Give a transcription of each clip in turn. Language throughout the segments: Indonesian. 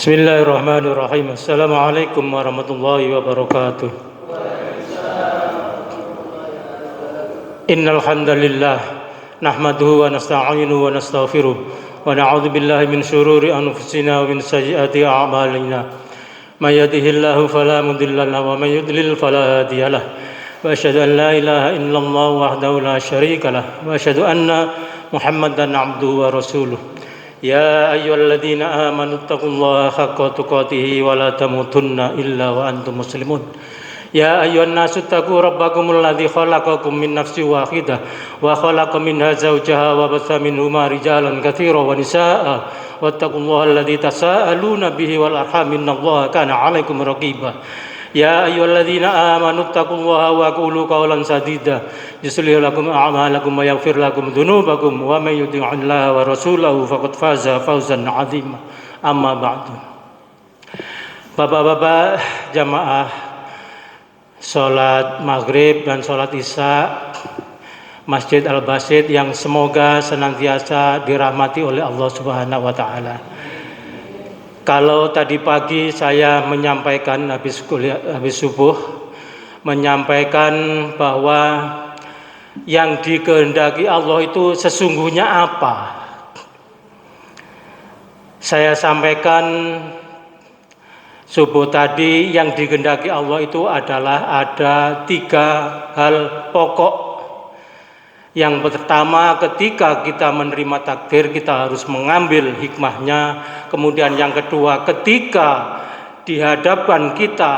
Bismillahirrahmanirrahim. Assalamualaikum warahmatullahi wabarakatuh. Innal hamdalillah nahmaduhu wa nasta'inuhu wa nastaghfiruh wa na'udzu billahi min shururi anfusina wa min sayyiati a'malina. May yahdihillahu fala mudilla lahu wa may yudlil fala hadiya lahu. Wa asyhadu an la ilaha illallah wahdahu la syarika lahu wa asyhadu anna Muhammadan 'abduhu wa rasuluh. Ya ayyuhalladzina amanu taqullaha haqqa tuqatih wa la tamutunna illa wa antum muslimun. Ya ayyuhan nasu taqu rabbakumul ladzi khalaqakum min nafsin wahidah wa khalaqa minha zawjaha wa batha minhuma rijalan katsiran wa nisaa'a wattaqullaha alladzi tasaaluna bihi wal arham innallaha kana 'alaikum raqiba. Ya ayyuhalladzina amanu taqullaha wa qulu qawlan sadida yuslih lakum a'malakum wa yaghfir lakum dzunubakum wa may yuti'illaha wa rasulahu faqad faza fawzan 'azima. Amma ba'du. Bapak-bapak jamaah salat maghrib dan salat isya Masjid Al-Basit yang semoga senantiasa dirahmati oleh Allah Subhanahu wa taala. Kalau tadi pagi saya menyampaikan habis subuh menyampaikan bahwa yang dikehendaki Allah itu sesungguhnya apa? Saya sampaikan subuh tadi yang dikehendaki Allah itu adalah ada 3 hal pokok. Yang pertama, ketika kita menerima takdir kita harus mengambil hikmahnya. Kemudian yang kedua, ketika dihadapkan kita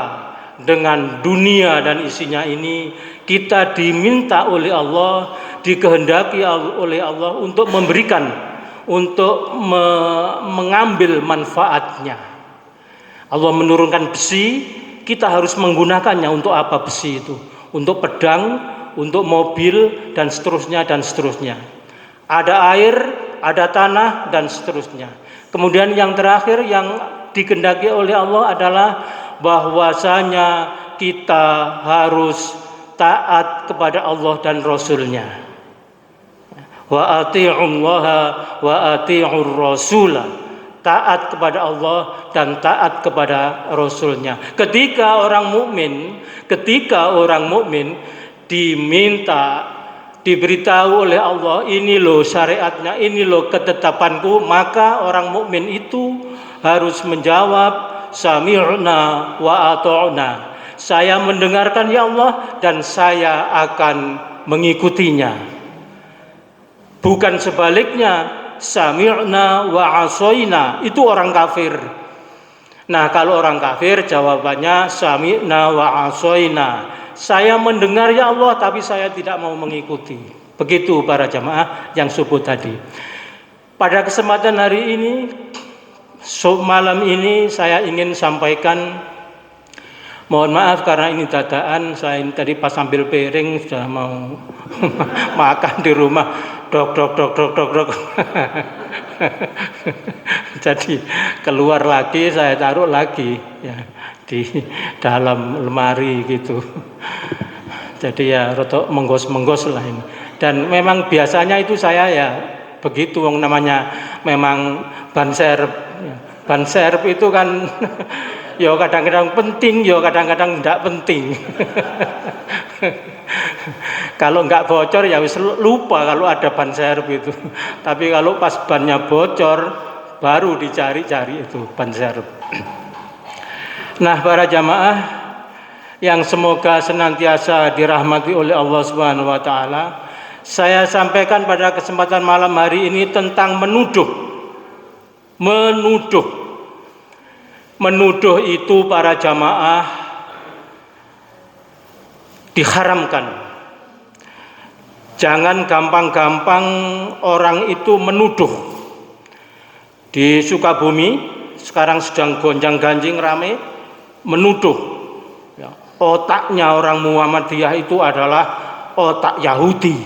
dengan dunia dan isinya ini, kita diminta oleh Allah, dikehendaki oleh Allah untuk memberikan, untuk mengambil manfaatnya. Allah menurunkan besi, kita harus menggunakannya untuk apa besi itu? Untuk pedang, untuk mobil, dan seterusnya dan seterusnya. Ada air, ada tanah, dan seterusnya. Kemudian yang terakhir yang dikehendaki oleh Allah adalah bahwasanya kita harus taat kepada Allah dan Rasul-Nya. Wa ati'ullaha wa ati'ur rasula. Taat kepada Allah dan taat kepada Rasul-Nya. Ketika orang mukmin diminta, diberitahu oleh Allah, ini loh syariatnya, ini loh ketetapanku, maka orang mukmin itu harus menjawab sami'na wa ata'na. Saya mendengarkan ya Allah dan saya akan mengikutinya. Bukan sebaliknya, sami'na wa asoina, itu orang kafir. Nah, kalau orang kafir jawabannya sami'na wa asoina. Saya mendengar ya Allah tapi saya tidak mau mengikuti. Begitu para jamaah yang subuh tadi. Pada kesempatan hari ini, malam ini saya ingin sampaikan, mohon maaf karena ini dadaan, saya ini tadi pas sambil piring sudah mau makan di rumah, dok. Jadi keluar lagi, saya taruh lagi ya di dalam lemari gitu. Jadi ya rotok menggos lah ini. Dan memang biasanya itu saya ya begitu, namanya memang ban serep. Ban serep itu kan ya kadang-kadang penting, ya kadang-kadang tidak penting. Kalau nggak bocor ya wis lupa kalau ada ban serep itu. Tapi kalau pas bannya bocor baru dicari-cari itu ban serep. Nah, para jamaah yang semoga senantiasa dirahmati oleh Allah Subhanahu wa taala, saya sampaikan pada kesempatan malam hari ini tentang menuduh. Menuduh itu para jamaah diharamkan. Jangan gampang-gampang orang itu menuduh. Di Sukabumi sekarang sedang gonjang-ganjing rame menuduh ya, otaknya orang Muhammadiyah itu adalah otak Yahudi.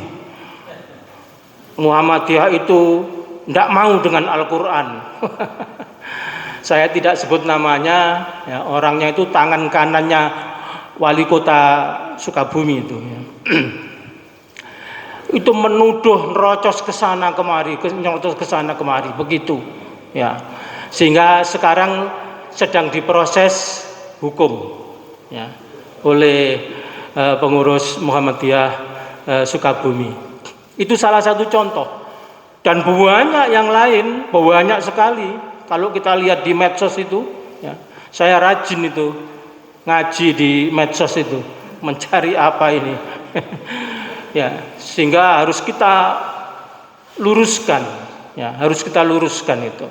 Muhammadiyah itu tidak mau dengan Al-Quran. Saya tidak sebut namanya ya, orangnya itu tangan kanannya wali kota Sukabumi itu ya. Itu menuduh, nerocos ke sana kemari, nyerocos ke sana kemari, begitu ya. Sehingga sekarang sedang diproses hukum ya, oleh pengurus Muhammadiyah Sukabumi. Itu salah satu contoh, dan banyak yang lain, banyak sekali. Kalau kita lihat di medsos itu ya, saya rajin itu ngaji di medsos itu, mencari apa ini ya, sehingga harus kita luruskan ya, harus kita luruskan itu.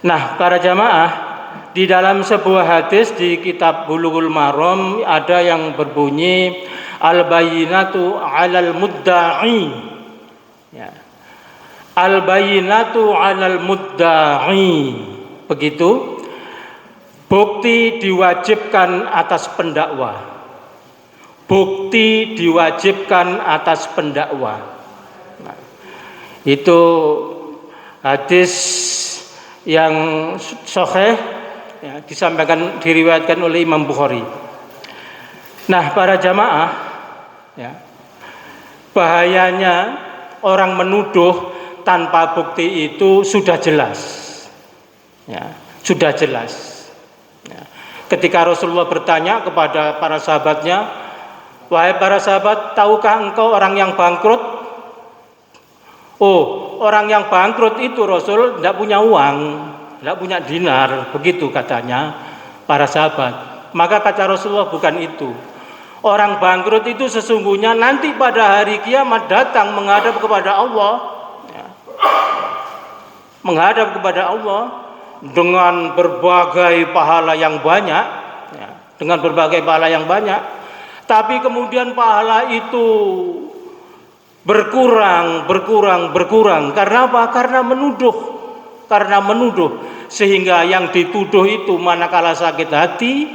Nah, para jamaah, di dalam sebuah hadis di kitab Bulughul Maram ada yang berbunyi al-bayyinatu 'alal mudda'i ya, al-bayyinatu 'alal mudda'i, begitu, bukti diwajibkan atas pendakwa, bukti diwajibkan atas pendakwa. Nah, itu hadis yang sahih ya, disampaikan, diriwayatkan oleh Imam Bukhari. Nah, para jamaah ya, bahayanya orang menuduh tanpa bukti itu sudah jelas ya, sudah jelas ya. Ketika Rasulullah bertanya kepada para sahabatnya, wahai para sahabat, tahukah engkau orang yang bangkrut? Oh, orang yang bangkrut itu Rasul tidak punya uang, tidak punya dinar, begitu katanya para sahabat. Maka kata Rasulullah, bukan itu. Orang bangkrut itu sesungguhnya nanti pada hari kiamat datang menghadap kepada Allah ya, menghadap kepada Allah dengan berbagai pahala yang banyak ya, dengan berbagai pahala yang banyak, tapi kemudian pahala itu berkurang. Karena apa? Karena menuduh, sehingga yang dituduh itu manakala sakit hati,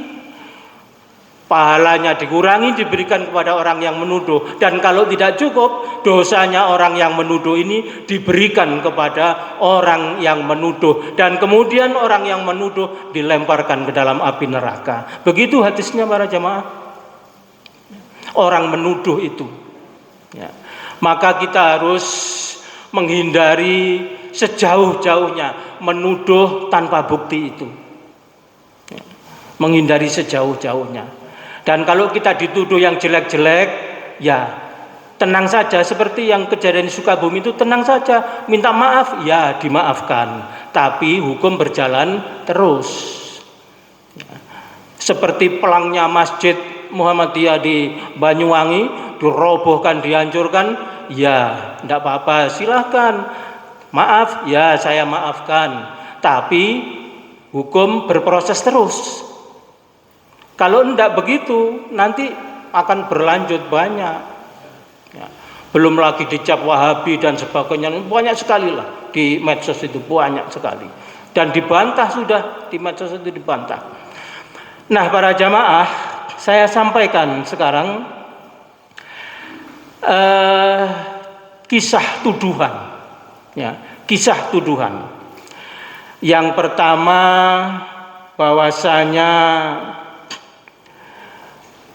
pahalanya dikurangi, diberikan kepada orang yang menuduh. Dan kalau tidak cukup, dosanya orang yang menuduh ini diberikan kepada orang yang menuduh, dan kemudian orang yang menuduh dilemparkan ke dalam api neraka. Begitu hadisnya para jamaah. Orang menuduh itu ya, maka kita harus menghindari sejauh-jauhnya menuduh tanpa bukti itu ya, menghindari sejauh-jauhnya. Dan kalau kita dituduh yang jelek-jelek, ya tenang saja, seperti yang kejadian di Sukabumi itu, tenang saja, minta maaf, ya dimaafkan, tapi hukum berjalan terus ya. Seperti pelangnya Masjid Muhammadiyah di Banyuwangi dirobohkan, dihancurkan, ya tidak apa-apa, silahkan, maaf, ya saya maafkan, tapi hukum berproses terus. Kalau tidak begitu, nanti akan berlanjut banyak ya. Belum lagi dicap Wahabi dan sebagainya, banyak sekali lah di medsos itu, banyak sekali, dan dibantah, sudah di medsos itu dibantah. Nah, para jamaah, saya sampaikan sekarang kisah tuduhan ya, kisah tuduhan. Yang pertama, bahwasanya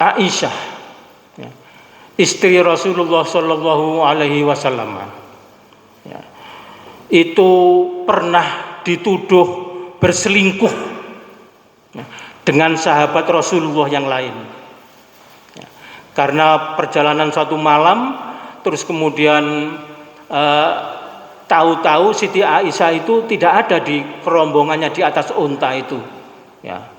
Aisyah ya, istri Rasulullah Shallallahu Alaihi Wasallam ya, itu pernah dituduh berselingkuh ya, dengan sahabat Rasulullah yang lain ya, karena perjalanan suatu malam, terus kemudian tahu-tahu Siti Aisyah itu tidak ada di rombongannya di atas unta itu ya.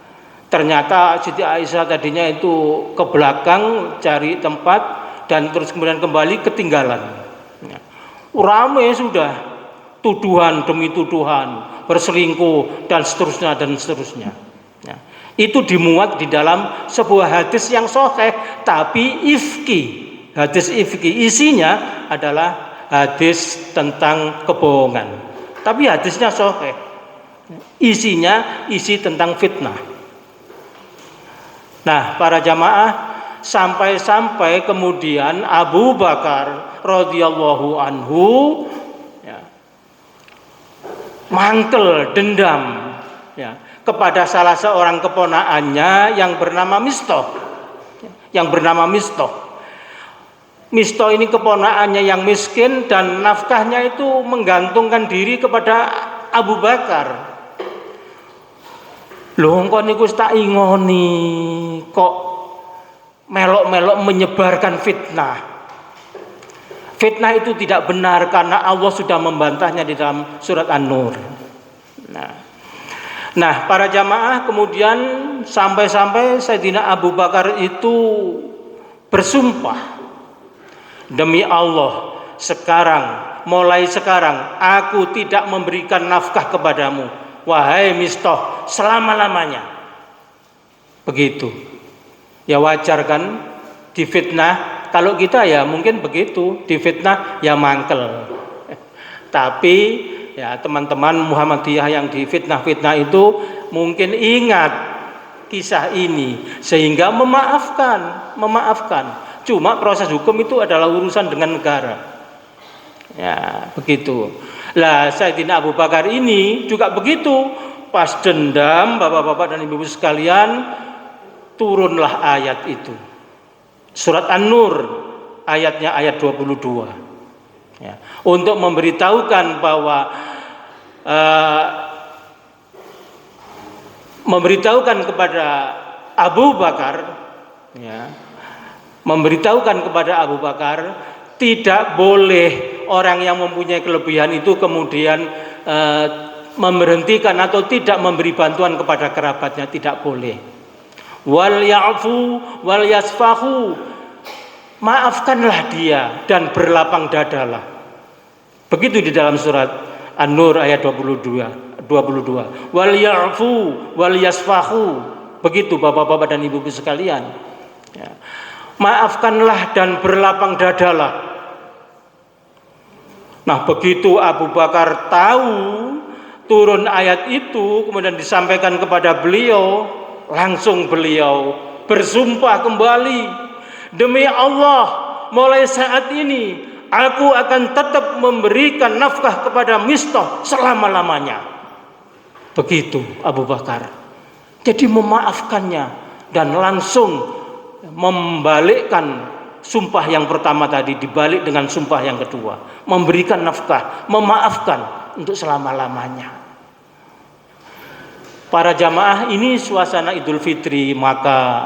Ternyata Siti Aisyah tadinya itu ke belakang cari tempat, dan terus kemudian kembali ketinggalan ya. Ramai sudah tuduhan demi tuduhan, berselingkuh dan seterusnya ya. Itu dimuat di dalam sebuah hadis yang sahih, tapi ifki, hadis ifki, isinya adalah hadis tentang kebohongan, tapi hadisnya sahih, isinya isi tentang fitnah. Nah, para jamaah, sampai-sampai kemudian Abu Bakar radhiyallahu anhu ya, mangkel dendam ya, kepada salah seorang keponakannya yang bernama Mistah. Mistah ini keponakannya yang miskin, dan nafkahnya itu menggantungkan diri kepada Abu Bakar. Lho engko niku tak ingoni kok melok-melok menyebarkan fitnah. Fitnah itu tidak benar karena Allah sudah membantahnya di dalam surat An-Nur. Nah, para jamaah kemudian sampai-sampai Sayyidina Abu Bakar itu bersumpah, demi Allah, mulai sekarang aku tidak memberikan nafkah kepadamu, wahai Mistah, selama-lamanya. Begitu. Ya wajar kan difitnah. Kalau kita ya mungkin begitu, difitnah ya mangkel. Tapi ya teman-teman Muhammadiyah yang difitnah-fitnah itu mungkin ingat kisah ini sehingga memaafkan. Cuma proses hukum itu adalah urusan dengan negara. Ya, begitu. Lah Sayyidina Abu Bakar ini juga begitu. Pas dendam Bapak-bapak dan Ibu-ibu sekalian, turunlah ayat itu. Surat An-Nur ayatnya ayat 22. Ya, untuk memberitahukan bahwa memberitahukan kepada Abu Bakar, ya, memberitahukan kepada Abu Bakar tidak boleh orang yang mempunyai kelebihan itu kemudian memberhentikan atau tidak memberi bantuan kepada kerabatnya, tidak boleh. Wal ya'fu wal yasfahu, maafkanlah dia dan berlapang dadalah. Begitu di dalam surat An-Nur ayat 22. Wal ya'fu wal yasfahu. Begitu Bapak-bapak dan Ibu-ibu sekalian. Ya. Maafkanlah dan berlapang dadalah. Nah, begitu Abu Bakar tahu turun ayat itu kemudian disampaikan kepada beliau, langsung beliau bersumpah kembali, demi Allah, mulai saat ini aku akan tetap memberikan nafkah kepada Mistah selama-lamanya. Begitu Abu Bakar. Jadi memaafkannya dan langsung membalikkan sumpah yang pertama tadi, dibalik dengan sumpah yang kedua, memberikan nafkah, memaafkan untuk selama-lamanya. Para jamaah, ini suasana Idul Fitri, maka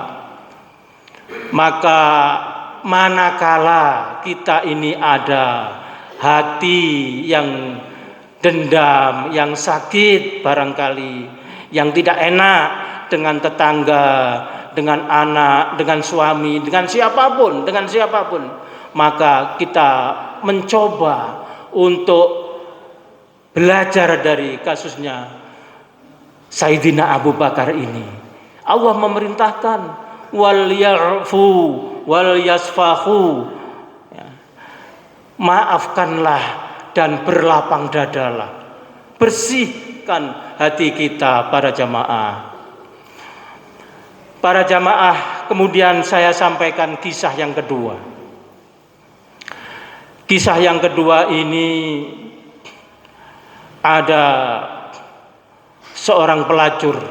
manakala kita ini ada hati yang dendam, yang sakit barangkali, yang tidak enak dengan tetangga, dengan anak, dengan suami, dengan siapapun, maka kita mencoba untuk belajar dari kasusnya Sayyidina Abu Bakar ini. Allah memerintahkan wal ya'fu wal yasfahu, ya. Maafkanlah dan berlapang dadalah. Bersihkan hati kita para jamaah. Para jamaah, kemudian saya sampaikan kisah yang kedua. Kisah yang kedua ini ada seorang pelacur.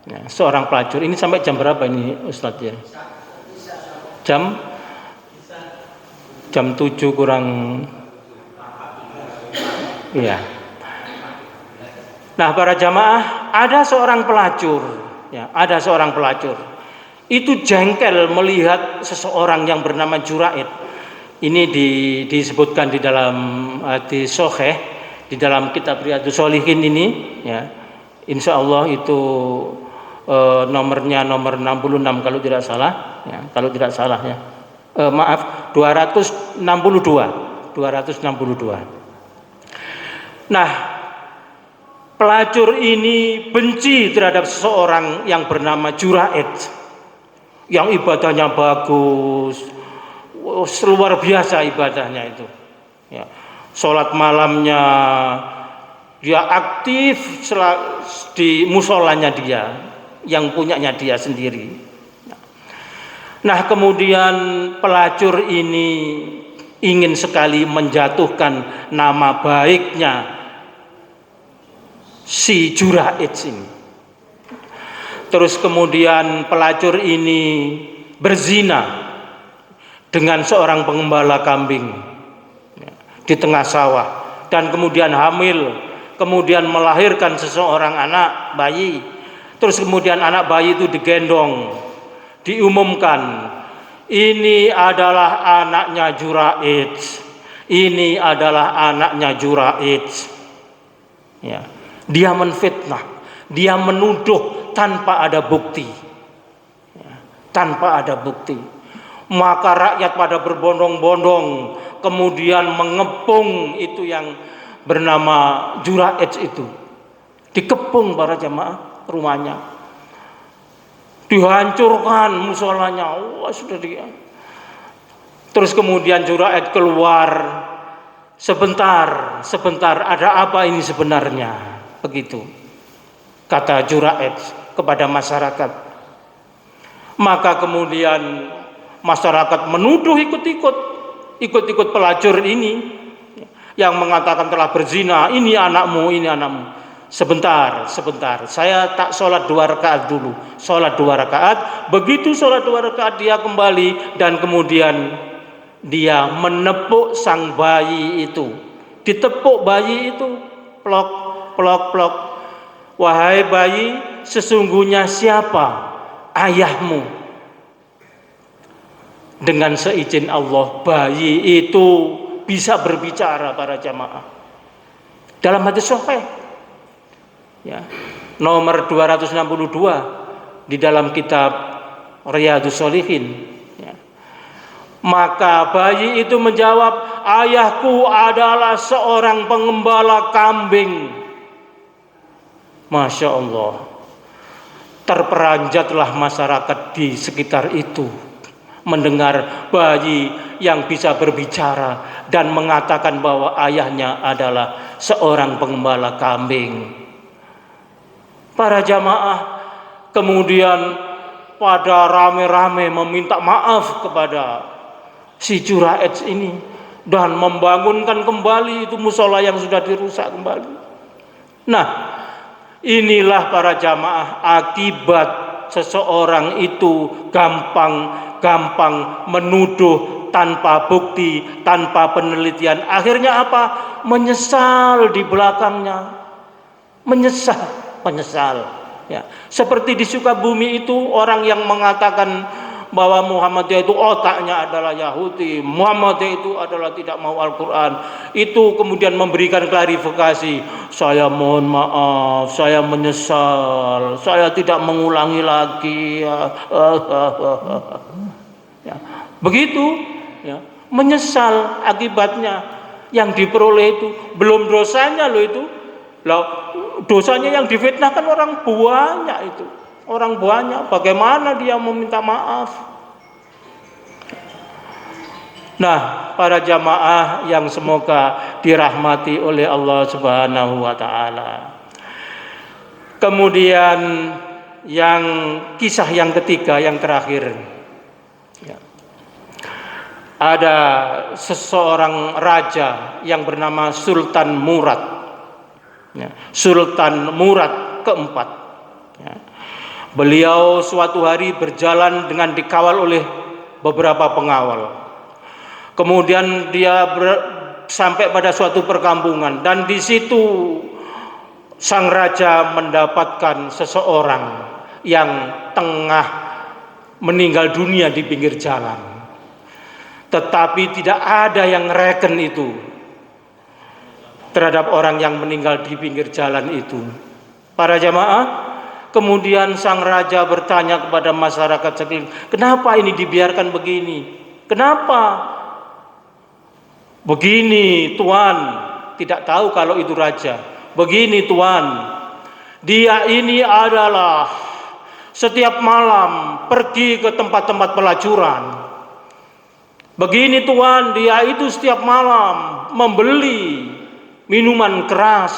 Ya, seorang pelacur. Ini sampai jam berapa ini Ustadz ya? Jam 7 kurang. Ya. Nah, para jamaah, ada seorang pelacur. Ya, ada seorang pelacur. Itu jengkel melihat seseorang yang bernama Juraid. Ini disebutkan di dalam hadis sahih, di dalam kitab Riyadhus Shalihin ini, ya. Insya Allah itu nomornya nomor 66 kalau tidak salah, ya. Kalau tidak salah ya. Maaf, 262. Nah, pelacur ini benci terhadap seseorang yang bernama Juraid, yang ibadahnya bagus, luar biasa ibadahnya itu. Ya. Sholat malamnya dia aktif di musolanya dia, yang punyanya dia sendiri. Nah, kemudian pelacur ini ingin sekali menjatuhkan nama baiknya si Juraid ini. Terus kemudian pelacur ini berzina dengan seorang pengembala kambing di tengah sawah, dan kemudian hamil, kemudian melahirkan seseorang anak bayi, Terus kemudian anak bayi itu digendong, diumumkan, ini adalah anaknya Juraid, ini adalah anaknya Juraid. Ya. Dia menfitnah, dia menuduh tanpa ada bukti, ya, tanpa ada bukti. Maka rakyat pada berbondong-bondong kemudian mengepung itu yang bernama Juraid itu, dikepung para jamaah rumahnya, dihancurkan musolanya. Wah, sudah dia. Terus kemudian Juraid keluar, sebentar, ada apa ini sebenarnya? Begitu kata Juraid kepada masyarakat. Maka kemudian masyarakat menuduh ikut-ikut pelacur ini yang mengatakan telah berzina, ini anakmu, ini anakmu. Sebentar, saya tak sholat 2 rakaat dulu. Sholat 2 rakaat, begitu sholat 2 rakaat dia kembali dan kemudian dia menepuk sang bayi itu. Ditepuk bayi itu, plok, plok, plok. Wahai bayi, sesungguhnya siapa ayahmu? Dengan seizin Allah, bayi itu bisa berbicara para jamaah. Dalam hadis sahih, ya, nomor 262 di dalam kitab Riyadhus Shalihin, ya. Maka bayi itu menjawab, ayahku adalah seorang pengembala kambing. Masya Allah, terperanjatlah masyarakat di sekitar itu mendengar bayi yang bisa berbicara dan mengatakan bahwa ayahnya adalah seorang pengembala kambing. Para jamaah kemudian pada rame-rame meminta maaf kepada si Juraid ini dan membangunkan kembali itu musola yang sudah dirusak kembali. Nah, inilah para jamaah akibat seseorang itu gampang menuduh tanpa bukti, tanpa penelitian. Akhirnya apa? Menyesal di belakangnya. Menyesal. Ya. Seperti di Sukabumi itu orang yang mengatakan bahwa Muhammadiyah itu otaknya adalah Yahudi, Muhammadiyah itu adalah tidak mau Al-Quran, itu kemudian memberikan klarifikasi, saya mohon maaf, saya menyesal, saya tidak mengulangi lagi. Ya, begitu, ya, menyesal akibatnya yang diperoleh itu belum dosanya loh itu. Lah, dosanya yang difitnahkan orang banyak, bagaimana dia meminta maaf? Nah, para jamaah yang semoga dirahmati oleh Allah Subhanahu wa taala. Kemudian yang kisah yang ketiga, yang terakhir, ya. Ada seseorang raja yang bernama Sultan Murad, ya. Sultan Murad keempat, ya. Beliau suatu hari berjalan dengan dikawal oleh beberapa pengawal. Kemudian dia sampai pada suatu perkampungan dan di situ sang raja mendapatkan seseorang yang tengah meninggal dunia di pinggir jalan. Tetapi tidak ada yang reken itu terhadap orang yang meninggal di pinggir jalan itu. Para jamaah, kemudian sang raja bertanya kepada masyarakat sekeliling, kenapa ini dibiarkan begini? Kenapa? Begini tuan, tidak tahu kalau itu raja. Begini tuan, dia ini adalah setiap malam pergi ke tempat-tempat pelacuran. Begini tuan, dia itu setiap malam membeli minuman keras,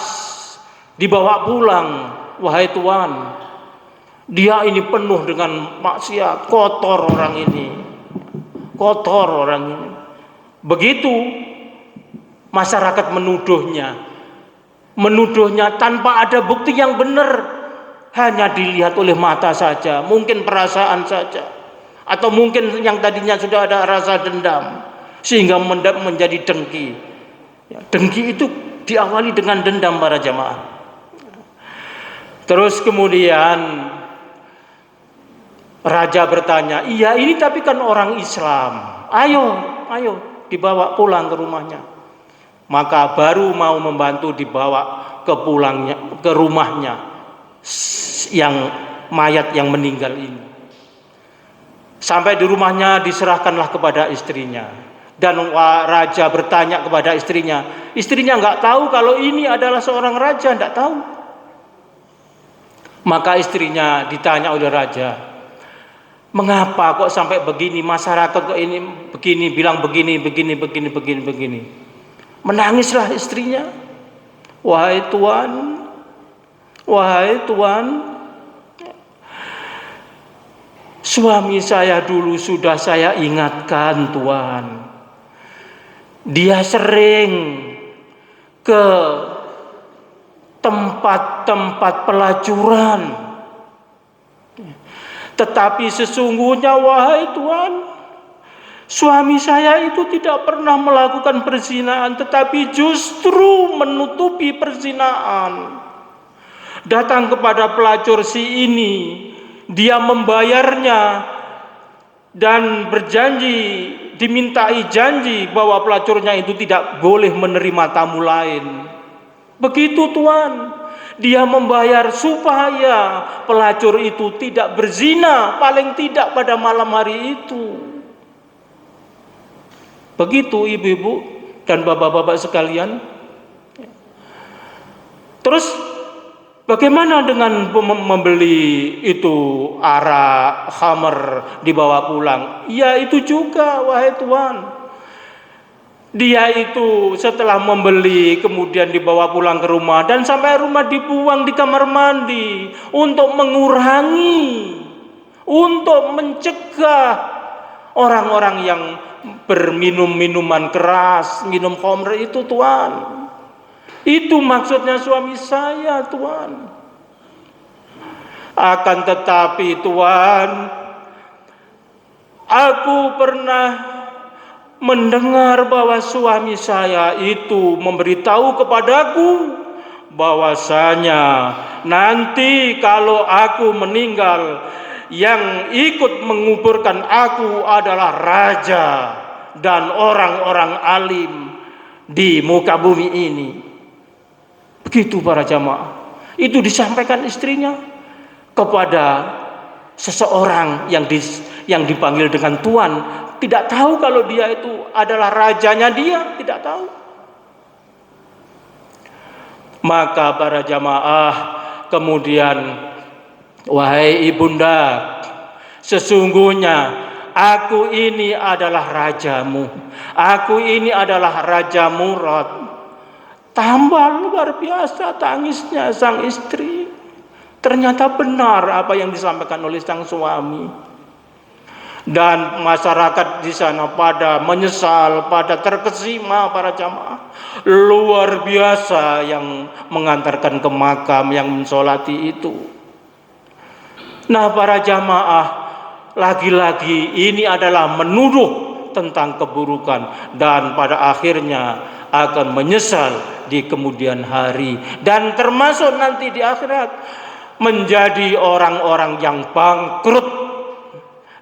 dibawa pulang. Wahai tuan, dia ini penuh dengan maksiat, kotor orang ini. Begitu masyarakat menuduhnya tanpa ada bukti yang benar, hanya dilihat oleh mata saja, mungkin perasaan saja, atau mungkin yang tadinya sudah ada rasa dendam sehingga menjadi dengki. Dengki itu diawali dengan dendam para jamaah. Terus kemudian raja bertanya, iya ini tapi kan orang Islam, ayo dibawa pulang ke rumahnya. Maka baru mau membantu dibawa ke rumahnya yang mayat yang meninggal ini. Sampai di rumahnya diserahkanlah kepada istrinya. Dan raja bertanya kepada istrinya nggak tahu kalau ini adalah seorang raja, nggak tahu. Maka istrinya ditanya oleh raja, mengapa kok sampai begini, masyarakat kok ini begini, bilang begini. Menangislah istrinya, wahai Tuan, suami saya dulu sudah saya ingatkan Tuan. Dia sering ke tempat-tempat pelacuran. Tetapi sesungguhnya wahai Tuan, suami saya itu tidak pernah melakukan perzinahan, tetapi justru menutupi perzinahan. Datang kepada pelacur si ini, dia membayarnya dan dimintai janji bahwa pelacurnya itu tidak boleh menerima tamu lain. Begitu Tuan, dia membayar supaya pelacur itu tidak berzina, paling tidak pada malam hari itu. Begitu ibu-ibu dan bapak-bapak sekalian. Terus bagaimana dengan membeli itu arak, khamr dibawa pulang? Ya itu juga wahai Tuan. Dia itu setelah membeli kemudian dibawa pulang ke rumah dan sampai rumah dibuang di kamar mandi untuk mengurangi, untuk mencegah orang-orang yang berminum minuman keras, minum khamr itu Tuan. Itu maksudnya suami saya Tuan. Akan tetapi Tuan, aku pernah mendengar bahwa suami saya itu memberitahu kepadaku bahwasanya nanti kalau aku meninggal, yang ikut menguburkan aku adalah raja dan orang-orang alim di muka bumi ini. Begitu para jamaah. Itu disampaikan istrinya kepada seseorang yang dipanggil dengan Tuan. Tidak tahu kalau dia itu adalah rajanya dia, tidak tahu. Maka para jamaah kemudian, wahai ibunda, sesungguhnya aku ini adalah rajamu. Aku ini adalah Raja Murad. Tambah luar biasa tangisnya sang istri. Ternyata benar apa yang disampaikan oleh sang suami. Dan masyarakat di sana pada menyesal, pada terkesima para jamaah. Luar biasa yang mengantarkan ke makam, yang mensolati itu. Nah para jamaah, lagi-lagi ini adalah menuduh tentang keburukan. Dan pada akhirnya akan menyesal di kemudian hari. Dan termasuk nanti di akhirat menjadi orang-orang yang bangkrut,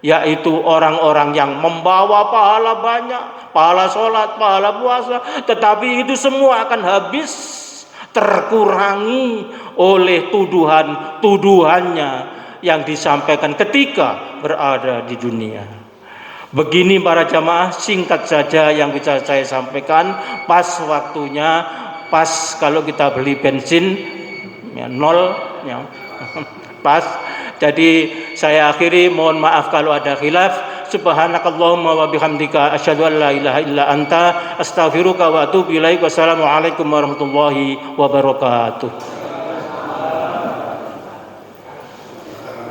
yaitu orang-orang yang membawa pahala banyak, pahala sholat, pahala puasa, tetapi itu semua akan habis, terkurangi oleh tuduhannya yang disampaikan ketika berada di dunia. Begini para jamaah, singkat saja yang bisa saya sampaikan. Pas waktunya, pas kalau kita beli bensin ya, 0 ya. Pas. Jadi saya akhiri, mohon maaf kalau ada khilaf. Subhanakallahumma wa bihamdika asyhadu an la ilaha illa anta astaghfiruka wa atubu ilaik. Wassalamualaikum warahmatullahi wabarakatuh.